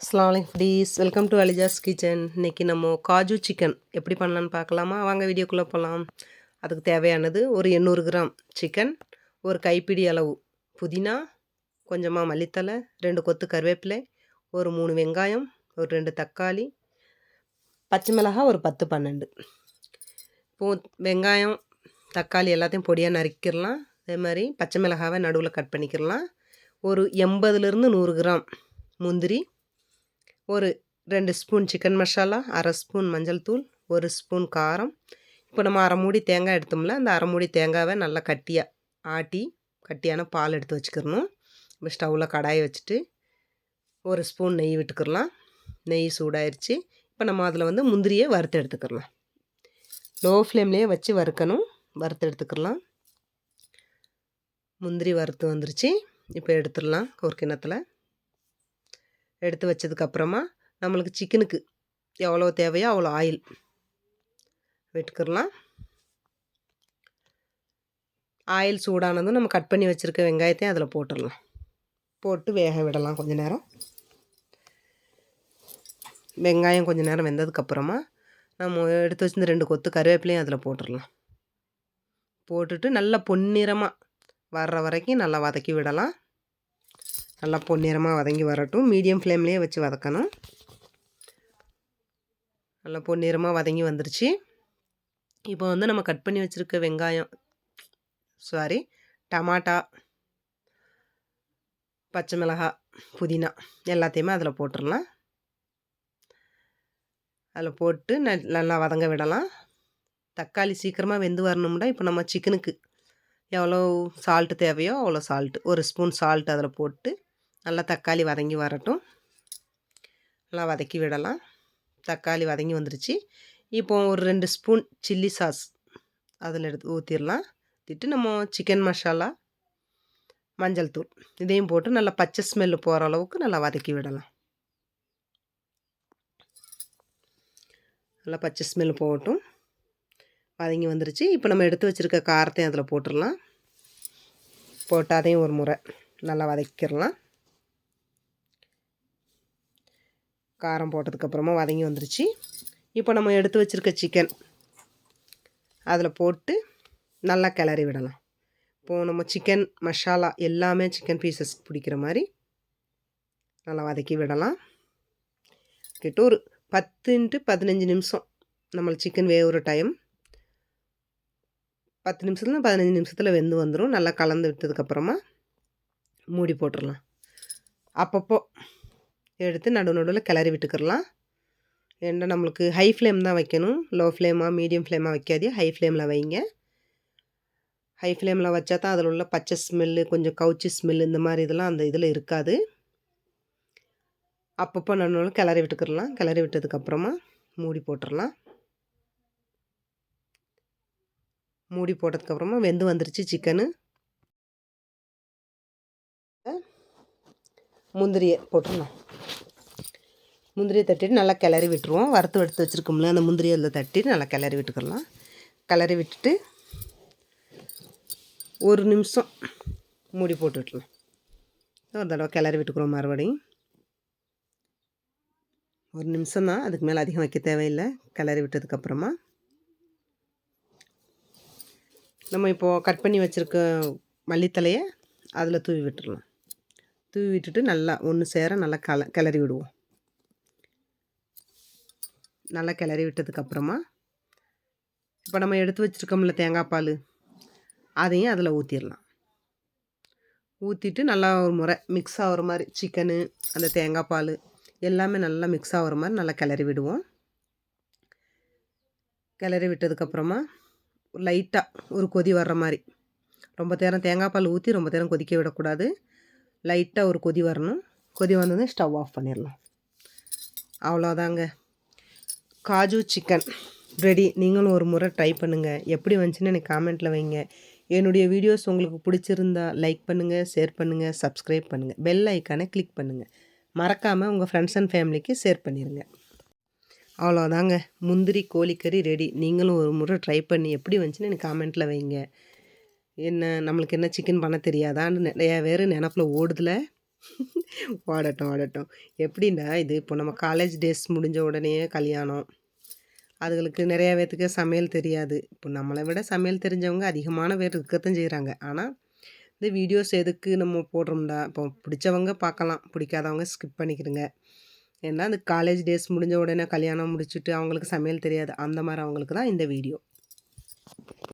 அஸ்ஸலாமு அலைக்கும் foodies, welcome to அலிஜாஸ் kitchen. இன்றைக்கி நம்ம காஜு சிக்கன் எப்படி பண்ணலான்னு பார்க்கலாமா? வாங்க வீடியோக்குள்ளே போகலாம். அதுக்கு தேவையானது ஒரு 800 கிராம் சிக்கன், ஒரு கைப்பிடி அளவு புதினா, கொஞ்சமாக மல்லித்தழை, 2 கொத்து கருவேப்பிலை, ஒரு 3 வெங்காயம், ஒரு 2 தக்காளி, பச்சை மிளகாய் ஒரு 10 12. இப்போது வெங்காயம் தக்காளி எல்லாத்தையும் பொடியாக நறுக்கிடலாம். அதே மாதிரி பச்சை மிளகாவை நடுவில் கட் பண்ணிக்கிடலாம். ஒரு 80லேருந்து 100 கிராம் முந்திரி, ஒரு 2 ஸ்பூன் சிக்கன் மசாலா, அரை ஸ்பூன் மஞ்சள் தூள், 1 ஸ்பூன் காரம். இப்போ நம்ம அரை மூடி தேங்காய் எடுத்தோம்ல, அந்த அரை மூடி தேங்காவை நல்லா கட்டியாக ஆட்டி கட்டியான பால் எடுத்து வச்சுக்கிறணும். இப்போ ஸ்டவ்வில் கடாயை வச்சுட்டு ஒரு ஸ்பூன் நெய் விட்டுக்கிறலாம். நெய் சூடாயிருச்சு. இப்போ நம்ம அதில் வந்து முந்திரியை வறுத்து எடுத்துக்கிறலாம். லோ ஃப்ளேம்லேயே வச்சு வறுக்கணும். வறுத்து எடுத்துக்கிறலாம். முந்திரி வறுத்து வந்துருச்சு. இப்போ எடுத்துடலாம் ஒரு கிண்ணத்தில். எடுத்து வச்சதுக்கப்புறமா நம்மளுக்கு சிக்கனுக்கு எவ்வளோ தேவையோ அவ்வளோ ஆயில் விட்டுக்கிறலாம். ஆயில் சூடானதும் நம்ம கட் பண்ணி வச்சுருக்க வெங்காயத்தையும் அதில் போட்டுடலாம். போட்டு வேக விடலாம் கொஞ்சம் நேரம். வெங்காயம் கொஞ்சம் நேரம் வெந்ததுக்கப்புறமா நம்ம எடுத்து வச்சிருந்த 2 கொத்து கருவேப்பிலையும் அதில் போட்டுடலாம். போட்டுட்டு நல்லா பொன்னிறமாக வர்ற வரைக்கும் நல்லா வதக்கி விடலாம். நல்லா பொன்னிறமாக வதங்கி வரட்டும். மீடியம் ஃப்ளேம்லேயே வச்சு வதக்கணும். நல்லா பொன்னிறமாக வதங்கி வந்துருச்சு. இப்போ வந்து நம்ம கட் பண்ணி வச்சுருக்க டமாட்டா, பச்சை மிளகாய், புதினா எல்லாத்தையுமே அதில் போட்டுடலாம். அதில் போட்டு நல்லா வதங்க விடலாம். தக்காளி சீக்கிரமாக வெந்து வரணும்னா இப்போ நம்ம சிக்கனுக்கு எவ்வளோ சால்ட்டு தேவையோ அவ்வளோ சால்ட்டு, ஒரு ஸ்பூன் சால்ட் அதில் போட்டு நல்லா தக்காளி வதங்கி வரட்டும். நல்லா வதக்கி விடலாம். தக்காளி வதங்கி வந்துருச்சு. இப்போ ஒரு 2 ஸ்பூன் சில்லி சாஸ் அதில் எடுத்து ஊற்றிடலாம். ஊற்றிட்டு நம்ம சிக்கன் மசாலா, மஞ்சள் தூள் இதையும் போட்டு நல்லா பச்சை ஸ்மெல்லு போகிற அளவுக்கு நல்லா வதக்கி விடலாம். நல்லா பச்சை ஸ்மெல் போகட்டும். வதங்கி வந்துருச்சு. இப்போ நம்ம எடுத்து வச்சுருக்க காரத்தையும் அதில் போட்டுடலாம். போட்டு அதையும் ஒரு முறை நல்லா வதக்கிடலாம். காரம் போட்டதுக்கப்புறமா வதங்கி வந்துருச்சு. இப்போ நம்ம எடுத்து வச்சுருக்க சிக்கன் அதில் போட்டு நல்லா கிளறி விடலாம். இப்போது நம்ம சிக்கன் மசாலா எல்லாமே சிக்கன் பீசஸ் பிடிக்கிற மாதிரி நல்லா வதக்கி விடலாம். கிட்ட ஒரு 10 to 15 நிமிஷம் நம்மளுக்கு சிக்கன் வேகிற டைம். 10 நிமிஷத்துலேருந்து 15 நிமிஷத்தில் வெந்து வந்துடும். நல்லா கலந்து விட்டதுக்கப்புறமா மூடி போட்டுடலாம். அப்பப்போ எடுத்து நடுவில் கிளறி விட்டுக்கிறலாம். ஏன்னா நம்மளுக்கு ஹை ஃப்ளேம் தான் வைக்கணும். லோ ஃப்ளேமாக மீடியம் ஃப்ளேமாக வைக்காதே, ஹை ஃப்ளேமில் வைங்க. ஹை ஃப்ளேமில் வச்சா தான் அதில் உள்ள பச்சை ஸ்மெல்லு, கொஞ்சம் கவுச்சி ஸ்மெல்லு இந்த மாதிரி இதெல்லாம் அந்த இதில் இருக்காது. அப்பப்போ நடுவில் கிளறி விட்டுக்கிறலாம். கிளறி விட்டதுக்கப்புறமா மூடி போட்டுடலாம். மூடி போட்டதுக்கப்புறமா வெந்து வந்துருச்சு சிக்கனு. முந்திரியை போட்டுடலாம். முந்திரியை தட்டிட்டு நல்லா கிளறி விட்டுருவோம். வறுத்து எடுத்து வச்சுருக்கோம்ல, அந்த முந்திரியை அதில் தட்டிட்டு நல்லா கிளறி விட்டுக்கலாம். கிளறி விட்டுட்டு ஒரு நிமிஷம் மூடி போட்டு விட்டுலாம். ஒரு தடவை கிளறி விட்டுக்கிறோம். மறுபடியும் ஒரு நிமிஷம் தான், அதுக்கு மேலே அதிகம் வைக்க தேவையில்லை. கிளறி விட்டதுக்கப்புறமா நம்ம இப்போது கட் பண்ணி வச்சுருக்க மல்லித்தலையை அதில் தூவி விட்டுடலாம். தூவி விட்டுட்டு நல்லா ஒன்று சேர நல்லா கிளறி விடுவோம். நல்லா கிளறி விட்டதுக்கப்புறமா இப்போ நம்ம எடுத்து வச்சுருக்கோம்ல தேங்காய் பால், அதையும் அதில் ஊற்றிடலாம். ஊற்றிட்டு நல்லா ஒரு முறை மிக்ஸ் ஆகிற மாதிரி சிக்கனு, அந்த தேங்காய் பால் எல்லாமே நல்லா மிக்ஸ் ஆகிற மாதிரி நல்லா கிளறி விடுவோம். கிளறி விட்டதுக்கப்புறமா லைட்டாக ஒரு கொதி வர்ற மாதிரி, ரொம்ப நேரம் தேங்காய் பால் ஊற்றி ரொம்ப நேரம் கொதிக்க விடக்கூடாது. லைட்டாக ஒரு கொதி வரணும். கொதி வந்ததும் ஸ்டவ் ஆஃப் பண்ணிடலாம். அவ்வளோதாங்க, காஜு சிக்கன் ரெடி. நீங்களும் ஒரு முறை ட்ரை பண்ணுங்கள். எப்படி வந்துச்சுன்னு எனக்கு காமெண்ட்டில் வைங்க. என்னுடைய வீடியோஸ் உங்களுக்கு பிடிச்சிருந்தா லைக் பண்ணுங்கள், ஷேர் பண்ணுங்கள், சப்ஸ்கிரைப் பண்ணுங்கள், பெல் ஐக்கானை கிளிக் பண்ணுங்கள். மறக்காமல் உங்கள் ஃப்ரெண்ட்ஸ் அண்ட் ஃபேமிலிக்கு ஷேர் பண்ணிடுங்க. அவ்வளோதாங்க, முந்திரி கோழிக்கறி ரெடி. நீங்களும் ஒரு முறை ட்ரை பண்ணி எப்படி வந்துச்சுன்னு எனக்கு காமெண்ட்டில் வைங்க. நம்மளுக்கு என்ன சிக்கன் பண்ண தெரியாதான்னு நிறையா பேர் நினப்பில் ஓடுதில். ஓடட்டும், ஓடட்டும். எப்படின்னா, இது இப்போ நம்ம காலேஜ் டேஸ் முடிஞ்ச உடனேயே கல்யாணம். அதுகளுக்கு நெறைய பேத்துக்கு சமையல் தெரியாது. இப்போ நம்மள விட சமையல் தெரிஞ்சவங்க அதிகமான பேர் இருக்கத்தான் செய்றாங்க. ஆனா, இந்த வீடியோஸ் எதுக்கு நம்ம போடுறோம்டா, இப்போ பிடிச்சவங்க பார்க்கலாம். பிடிக்காதவங்க ஸ்கிப் பண்ணிக்கிடுங்க. ஏன்னா, அந்த காலேஜ் டேஸ் முடிஞ்ச உடனே கல்யாணம் முடிச்சுட்டு அவங்களுக்கு சமையல் தெரியாது. அந்த மாரி அவங்களுக்கு தான் இந்த வீடியோ.